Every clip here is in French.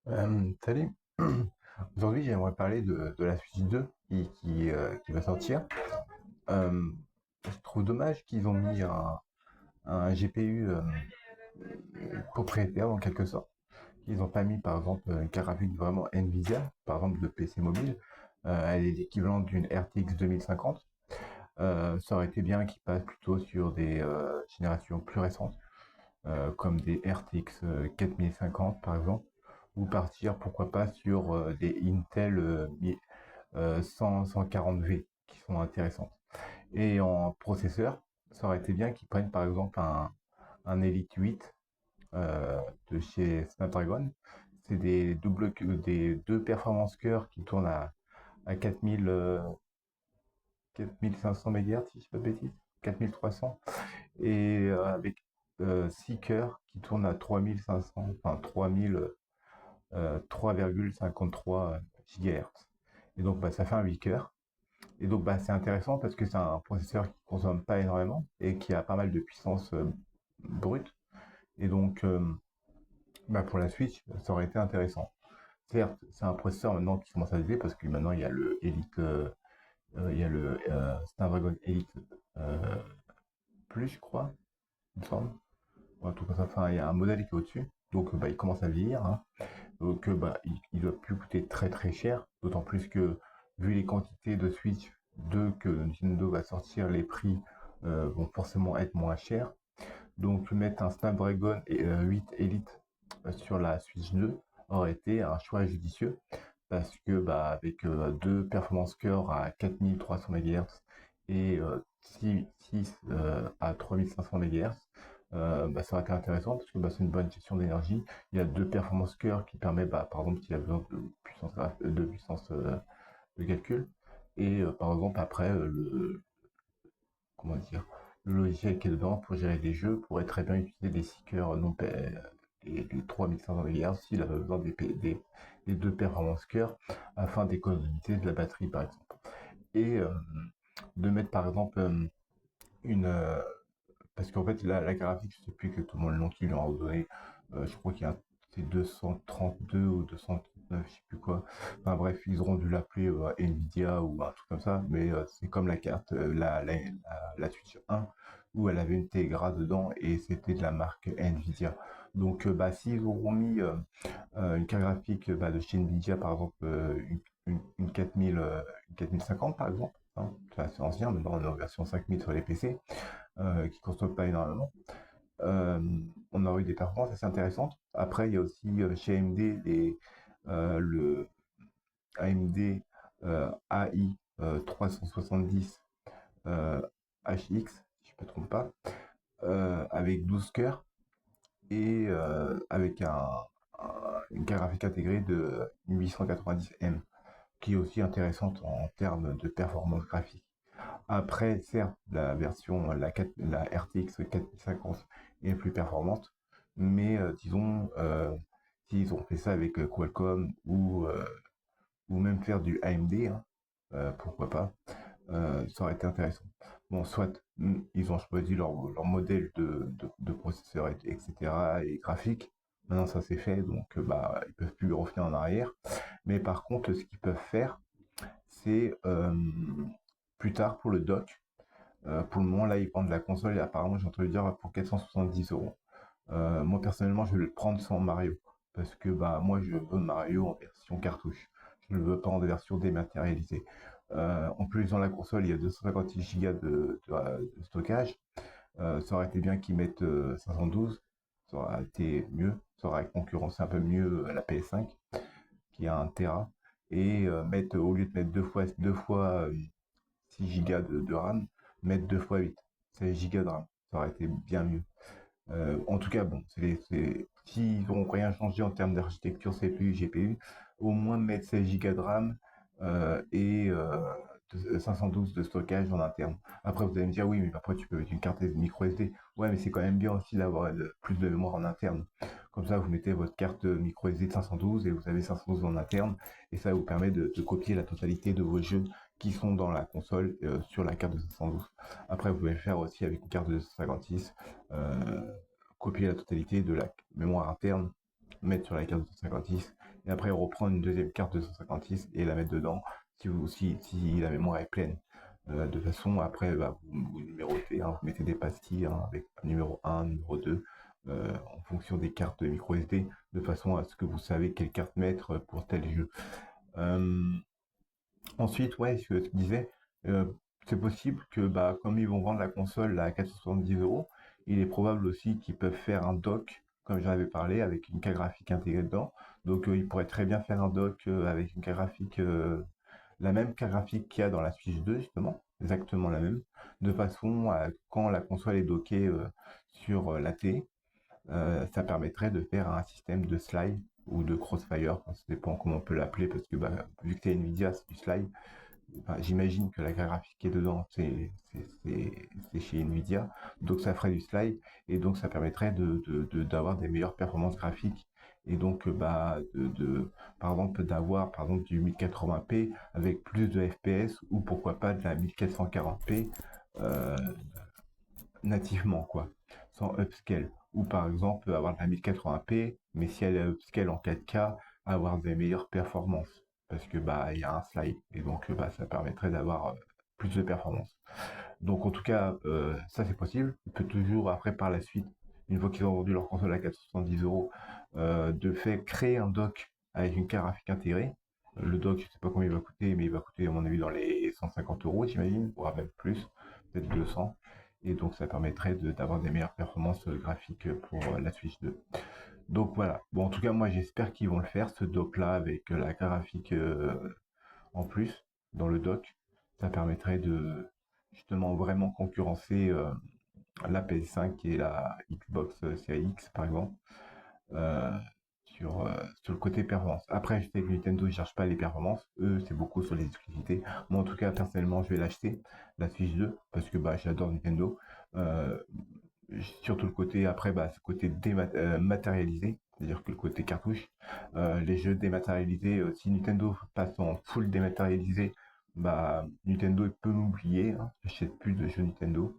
Salut. Aujourd'hui, j'aimerais parler de la Switch 2 qui va sortir. Euh, je trouve dommage qu'ils ont mis un GPU propriétaire en quelque sorte. Ils n'ont pas mis par exemple une carte graphique vraiment Nvidia, par exemple de PC mobile. Elle est l'équivalent d'une RTX 2050. Ça aurait été bien qu'ils passent plutôt sur des générations plus récentes, comme des RTX 4050 par exemple, ou partir pourquoi pas sur des Intel 140V qui sont intéressantes. Et en processeur, ça aurait été bien qu'ils prennent par exemple un Elite 8 de chez Snapdragon. C'est des deux performance cœurs qui tournent à 4000, 4500 MHz, si je ne dis pas de bêtises, 4300, et avec 6 cœurs qui tournent à 3500, enfin 3000, 3,53 GHz. Et donc bah, ça fait un 8 cœurs. Et donc bah, c'est intéressant parce que c'est un processeur qui consomme pas énormément et qui a pas mal de puissance brute. Et donc bah, pour la Switch, ça aurait été intéressant. Certes, c'est un processeur maintenant qui commence à se parce que maintenant il y a le Elite, il y a le Snapdragon Elite euh, Plus, je crois, il me semble. Ouais, un truc comme ça. Enfin, il y a un modèle qui est au-dessus. Donc bah, il commence à vieillir, hein. Donc bah, il doit plus coûter très très cher. D'autant plus que vu les quantités de Switch 2 que Nintendo va sortir, les prix vont forcément être moins chers. Donc mettre un Snapdragon 8 Elite sur la Switch 2 aurait été un choix judicieux parce que bah, avec deux performance cœur à 4300 MHz et 6 à 3500 MHz, bah, ça aurait été intéressant parce que bah, c'est une bonne gestion d'énergie. Il y a deux performance cœur qui permet, bah, par exemple, s'il y a besoin de puissance de calcul. Et par exemple, après, comment dire, le logiciel qui est dedans pour gérer des jeux pourrait très bien utiliser des seekers non et les 3500 MHz s'il a besoin des deux performances cœur afin d'économiser de la batterie par exemple. Et de mettre par exemple une parce qu'en fait la graphique je sais plus exactement le nom qu'ils lui ont donné, je crois qu'il y a c'est 232 ou 239 je sais plus quoi, enfin bref ils auront dû l'appeler Nvidia ou un truc comme ça, mais c'est comme la carte la Switch 1 où elle avait une Tegra dedans et c'était de la marque Nvidia. Donc bah s'ils auront mis une carte graphique bah, de chez Nvidia par exemple une 4000 une 4050 par exemple, hein, c'est assez ancien, maintenant on est en version 5000 sur les PC, qui consomment pas énormément. Euh, on aurait eu des performances assez intéressantes. Après, il y a aussi chez AMD le AMD AI 370 HX, si je ne me trompe pas, avec 12 cœurs et avec une carte graphique intégrée de 890M, qui est aussi intéressante en termes de performance graphique. Après, certes, la version, la RTX 4050 est plus performante, mais disons, s'ils ont fait ça avec Qualcomm ou même faire du AMD, hein, pourquoi pas, ça aurait été intéressant. Bon, soit ils ont choisi leur modèle de processeur, etc., et graphique. Maintenant, ça c'est fait, donc bah, ils peuvent plus revenir en arrière. Mais par contre, ce qu'ils peuvent faire, c'est plus tard pour le dock. Pour le moment, là, ils vendent la console et apparemment, j'ai entendu dire pour 470 €. Moi, personnellement, je vais le prendre sans Mario. Parce que bah, moi, je veux Mario en version cartouche. Je ne le veux pas en version dématérialisée. En plus, dans la console, il y a 256 Go de stockage. Ça aurait été bien qu'ils mettent 512. Ça aurait été mieux. Ça aurait concurrencé un peu mieux la PS5, qui a 1 Tera. Et mettre, au lieu de mettre deux fois 6 Go de RAM, mettre 2 fois 8, 16 Go de RAM. Ça aurait été bien mieux. En tout cas, bon, s'ils n'ont rien changé en termes d'architecture CPU, GPU, au moins mettre 16 Go de RAM et 512 de stockage en interne. Après, vous allez me dire, oui, mais après, tu peux mettre une carte micro SD. Ouais, mais c'est quand même bien aussi d'avoir plus de mémoire en interne. Comme ça, vous mettez votre carte micro SD de 512 et vous avez 512 en interne. Et ça vous permet de copier la totalité de vos jeux qui sont dans la console sur la carte de 512. Après, vous pouvez le faire aussi avec une carte de 256, copier la totalité de la mémoire interne mettre sur la carte 256 et après reprendre une deuxième carte 256 et la mettre dedans si la mémoire est pleine. De façon, après, vous numérotez, hein, vous mettez des pastilles hein, avec numéro 1, numéro 2, en fonction des cartes de micro SD, de façon à ce que vous savez quelle carte mettre pour tel jeu. Euh, Ensuite, ouais, ce que tu disais, euh, c'est possible que, comme ils vont vendre la console à 470 euros, il est probable aussi qu'ils peuvent faire un dock, comme j'en avais parlé, avec une carte graphique intégrée dedans. Donc, ils pourraient très bien faire un dock avec une carte graphique, la même carte graphique qu'il y a dans la Switch 2, justement, exactement la même, de façon à quand la console est dockée sur la télé, ça permettrait de faire un système de slide ou de crossfire, enfin, ça dépend comment on peut l'appeler, parce que vu que c'est Nvidia, c'est du slide. Enfin, j'imagine que la carte graphique qui est dedans, c'est chez Nvidia, donc ça ferait du slide, et donc ça permettrait d'avoir des meilleures performances graphiques, et donc par exemple d'avoir par exemple du 1080p avec plus de FPS, ou pourquoi pas de la 1440p euh, nativement, quoi, sans upscale. Ou par exemple avoir de la 1080p, mais si elle est upscale en 4K, avoir des meilleures performances. Parce que il y a un slide, et donc ça permettrait d'avoir plus de performance. Donc en tout cas, ça c'est possible. On peut toujours après par la suite, une fois qu'ils ont vendu leur console à 470 euros, de faire créer un dock avec une carte graphique intégrée. Le dock, je sais pas combien il va coûter, mais il va coûter à mon avis dans les 150 euros, j'imagine, voire même plus, peut-être 200. Et donc ça permettrait d'avoir des meilleures performances graphiques pour la Switch 2. Donc voilà. Bon, en tout cas, moi j'espère qu'ils vont le faire, ce dock-là, avec la carte graphique en plus dans le dock. Ça permettrait de justement vraiment concurrencer la PS5 et la Xbox Series X par exemple, euh, sur le côté performance. Après, je sais que Nintendo ne cherche pas les performances, eux c'est beaucoup sur les exclusivités. Moi en tout cas personnellement je vais l'acheter, la Switch 2, parce que j'adore Nintendo. Euh, Surtout le côté après, ce côté dématérialisé, c'est-à-dire que le côté cartouche, les jeux dématérialisés, si Nintendo passe en full dématérialisé, Nintendo peut m'oublier, hein, j'achète plus de jeux Nintendo.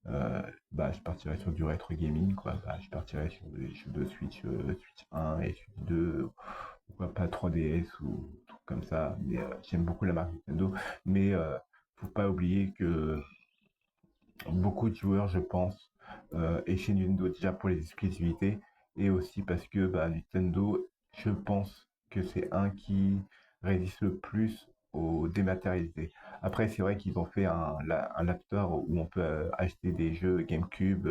Euh, je partirais sur du rétro gaming, quoi. Je partirais sur des jeux de Switch, Switch 1 et Switch 2, pourquoi pas 3DS ou tout comme ça. Mais j'aime beaucoup la marque Nintendo, mais faut pas oublier que beaucoup de joueurs, je pense, et chez Nintendo déjà pour les exclusivités, et aussi parce que Nintendo, je pense que c'est un qui résiste le plus au dématérialisé. Après, c'est vrai qu'ils ont fait un App Store où on peut acheter des jeux GameCube,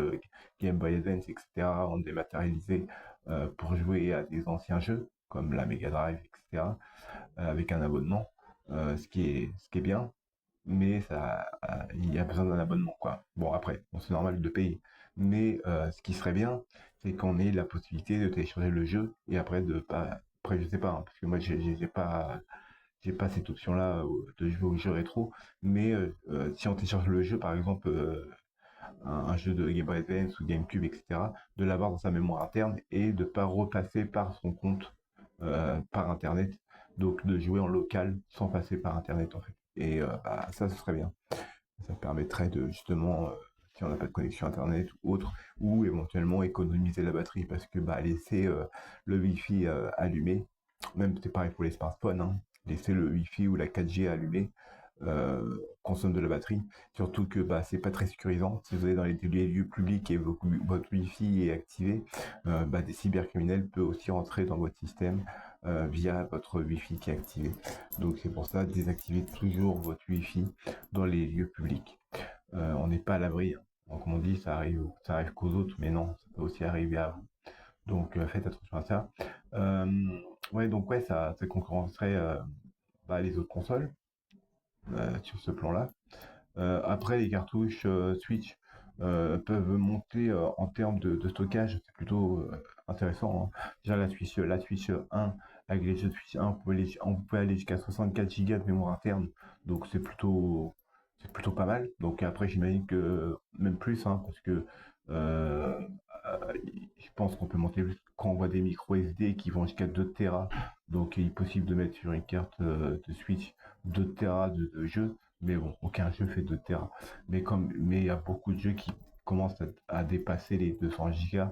Game Boy Advance, etc. en dématérialisé pour jouer à des anciens jeux comme la Mega Drive, etc. Avec un abonnement, ce qui est bien, mais il y a besoin d'un abonnement, quoi. Bon, après, c'est normal de payer. Mais ce qui serait bien, c'est qu'on ait la possibilité de télécharger le jeu et après de pas. Après, je sais pas, hein, parce que moi, j'ai pas cette option-là de jouer au jeu rétro. Mais si on télécharge le jeu, par exemple, un jeu de Game Boy Advance ou GameCube, etc., de l'avoir dans sa mémoire interne et de pas repasser par son compte par Internet. Donc de jouer en local sans passer par Internet, en fait. Et ça, ce serait bien. Ça permettrait de justement, si on n'a pas de connexion internet ou autre, ou éventuellement économiser la batterie, parce que laisser le Wi-Fi allumé, même c'est pareil pour les smartphones, hein, laisser le Wi-Fi ou la 4G allumé consomme de la batterie, surtout que c'est pas très sécurisant. Si vous allez dans les lieux publics et votre Wi-Fi est activé, des cybercriminels peuvent aussi rentrer dans votre système via votre Wi-Fi qui est activé. Donc c'est pour ça, désactivez toujours votre Wi-Fi dans les lieux publics. On n'est pas à l'abri, hein. Donc, comme on dit, ça arrive qu'aux autres, mais non, ça peut aussi arriver à vous. Donc faites attention à ça. Euh, ouais, donc ouais, ça concurrencerait les autres consoles sur ce plan-là. Après, les cartouches Switch peuvent monter en termes de stockage, c'est plutôt intéressant, hein. Déjà, la Switch 1, avec les jeux de Switch 1, on peut aller jusqu'à 64 Go de mémoire interne, donc c'est plutôt pas mal. Donc après, j'imagine que même plus, hein, parce que euh, je pense qu'on peut monter quand on voit des micro SD qui vont jusqu'à 2 Tera, donc il est possible de mettre sur une carte de Switch 2 Tera de jeux. Mais bon, aucun jeu fait 2 Tera. Mais il y a beaucoup de jeux qui commencent à dépasser les 200 Go.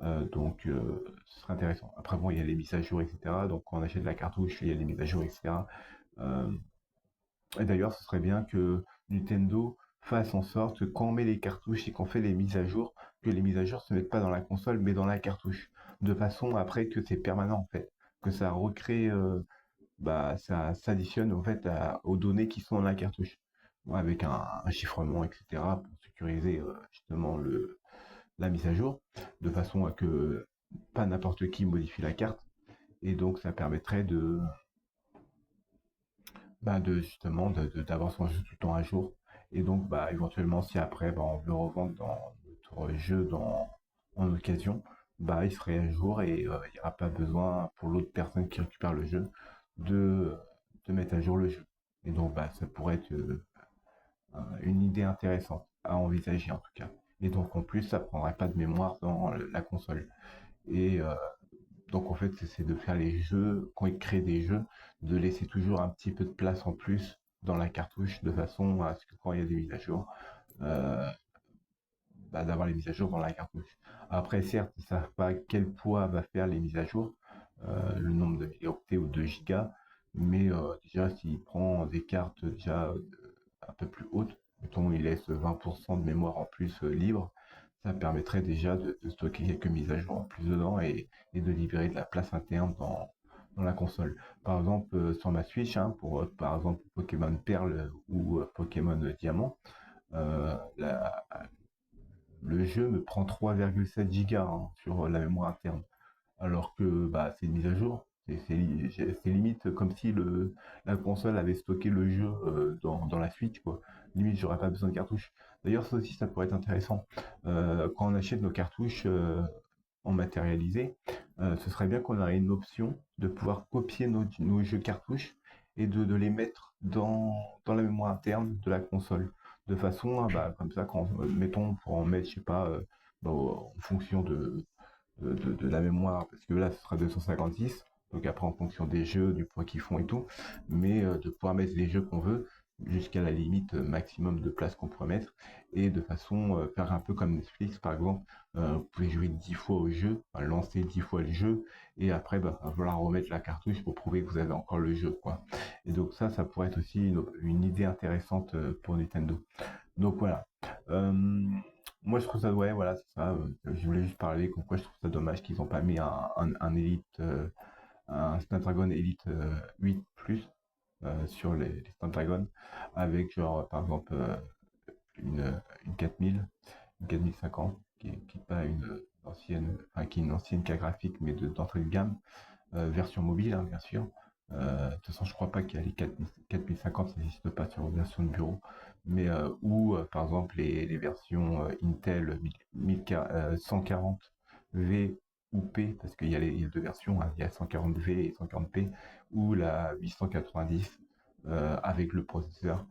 Ce serait intéressant. Après bon, il y a les mises à jour, etc. Donc quand on achète la cartouche, il y a les mises à jour, etc. Euh, et d'ailleurs, ce serait bien que Nintendo fasse en sorte que quand on met les cartouches et qu'on fait les mises à jour, que les mises à jour se mettent pas dans la console, mais dans la cartouche. De façon après que c'est permanent en fait. Que ça recrée, ça s'additionne en fait aux données qui sont dans la cartouche. Bon, avec un chiffrement, etc. pour sécuriser justement la mise à jour. De façon à que pas n'importe qui modifie la carte. Et donc ça permettrait de justement d'avoir son jeu tout le temps à jour. Et donc éventuellement si après on veut revendre dans notre jeu en occasion, il serait à jour et il n'y aura pas besoin pour l'autre personne qui récupère le jeu de, de mettre à jour le jeu. Et donc ça pourrait être une idée intéressante à envisager en tout cas. Et donc en plus ça prendrait pas de mémoire dans la console. Et donc en fait, c'est de faire les jeux, quand ils créent des jeux, de laisser toujours un petit peu de place en plus dans la cartouche, de façon à ce que quand il y a des mises à jour, euh, d'avoir les mises à jour dans la cartouche. Après, certes, ils ne savent pas quel poids va faire les mises à jour, le nombre de mégaoctets ou de gigas, mais déjà, s'il prend des cartes déjà un peu plus hautes, mettons, il laisse 20% de mémoire en plus libre, ça permettrait déjà de stocker quelques mises à jour en plus dedans et de libérer de la place interne dans la console. Par exemple, sur ma Switch, hein, pour par exemple Pokémon Perle ou Pokémon Diamant, la, le jeu me prend 3,7 gigas hein, sur la mémoire interne. Alors que c'est une mise à jour. C'est limite comme si la console avait stocké le jeu dans la Switch, quoi. Limite, j'aurais pas besoin de cartouches. D'ailleurs, ça aussi, ça pourrait être intéressant. Quand on achète nos cartouches en matérialisé, ce serait bien qu'on ait une option de pouvoir copier nos jeux cartouches et de les mettre dans la mémoire interne de la console. De façon, comme ça, quand, mettons, pour en mettre, je sais pas, en fonction de la mémoire, parce que là, ce sera 256. Donc après, en fonction des jeux, du poids qu'ils font et tout, mais de pouvoir mettre les jeux qu'on veut jusqu'à la limite maximum de place qu'on pourrait mettre, et de façon faire un peu comme Netflix, par exemple, vous pouvez jouer 10 fois au jeu, lancer 10 fois le jeu, et après, va falloir remettre la cartouche pour prouver que vous avez encore le jeu, quoi. Et donc ça pourrait être aussi une idée intéressante pour Nintendo. Donc voilà. Euh, Moi je trouve ça, ouais, voilà, c'est ça. Je voulais juste parler comme quoi je trouve ça dommage qu'ils n'ont pas mis un Elite, un Snapdragon Elite 8 Plus sur les Snapdragon avec genre par exemple une 4000, une 4050 qui est pas une ancienne, enfin qui est une ancienne carte graphique mais d'entrée de gamme, version mobile hein, bien sûr. De toute façon, je crois pas qu'il y a les 4050, ça n'existe pas sur la version de bureau. Mais ou par exemple les versions Intel 140V ou P, parce il y a deux versions, hein, il y a 140V et 140P, ou la 890 avec le processeur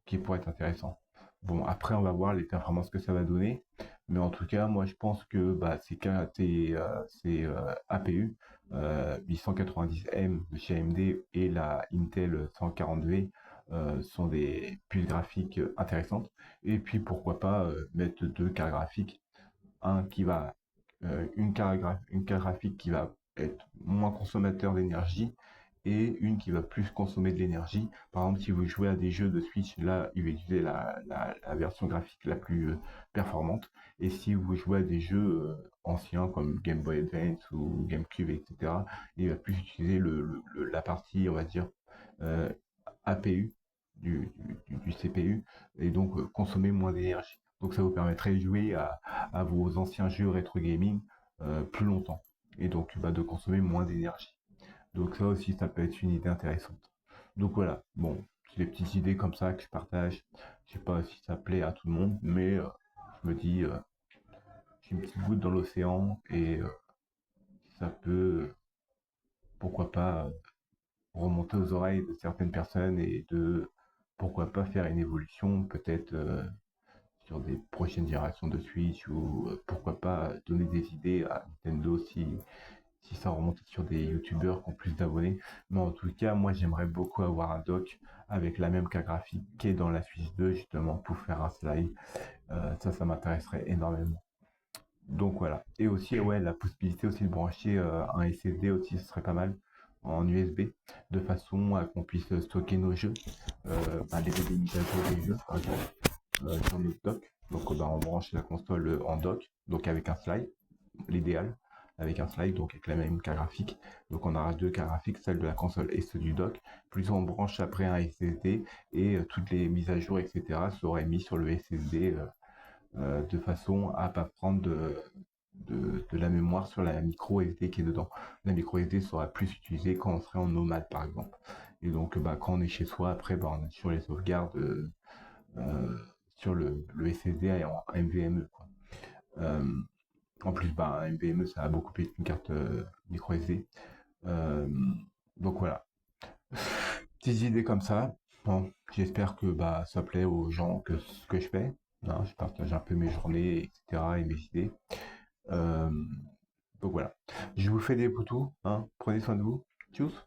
qui pourrait être intéressant. Bon, après, on va voir les performances que ça va donner. Mais en tout cas, moi, je pense que ces APU 890M de chez AMD et la Intel 140V sont des puces graphiques intéressantes. Et puis, pourquoi pas mettre deux cartes graphiques. Un qui va, une carte graphique qui va être moins consommateur d'énergie et une qui va plus consommer de l'énergie. Par exemple, si vous jouez à des jeux de Switch, là, il va utiliser la version graphique la plus performante. Et si vous jouez à des jeux anciens comme Game Boy Advance ou GameCube, etc., il va plus utiliser la partie, on va dire, euh, APU du CPU et donc consommer moins d'énergie. Donc ça vous permettrait de jouer à vos anciens jeux rétro gaming plus longtemps et donc de consommer moins d'énergie. Donc ça aussi, ça peut être une idée intéressante. Donc voilà, bon, c'est des petites idées comme ça que je partage. Je sais pas si ça plaît à tout le monde, mais je me dis, j'ai une petite goutte dans l'océan et ça peut, pourquoi pas, remonter aux oreilles de certaines personnes et de, pourquoi pas, faire une évolution, peut-être sur des prochaines générations de Switch ou pourquoi pas donner des idées à Nintendo si ça remonte sur des youtubeurs qui ont plus d'abonnés. Mais en tout cas, moi j'aimerais beaucoup avoir un dock avec la même carte graphique qui est dans la Switch 2 justement pour faire un slide. Ça m'intéresserait énormément. Donc voilà. Et aussi, ouais, la possibilité aussi de brancher un SSD aussi, ce serait pas mal en USB, de façon à qu'on puisse stocker nos jeux, les des mises à jour des jeux, par exemple, sur notre dock. Donc on branche la console en dock, donc avec un slide, l'idéal, avec un slide, donc avec la même carte graphique. Donc on aura deux cartes graphiques, celle de la console et celle du dock. Plus on branche après un SSD et toutes les mises à jour, etc. seraient mis sur le SSD de façon à pas prendre de la mémoire sur la micro SD qui est dedans. La micro SD sera plus utilisée quand on serait en nomade par exemple. Et donc quand on est chez soi, après on est sur les sauvegardes euh, sur le SSD en NVMe. Quoi. Euh, En plus, un NVMe ça a beaucoup plus qu'une carte micro SD. Euh, donc voilà. Petites idées comme ça. Bon, j'espère que ça plaît aux gens que ce que je fais. Hein, je partage un peu mes journées, etc. et mes idées. Euh, donc voilà. Je vous fais des poutous. Hein. Prenez soin de vous. Tchuss.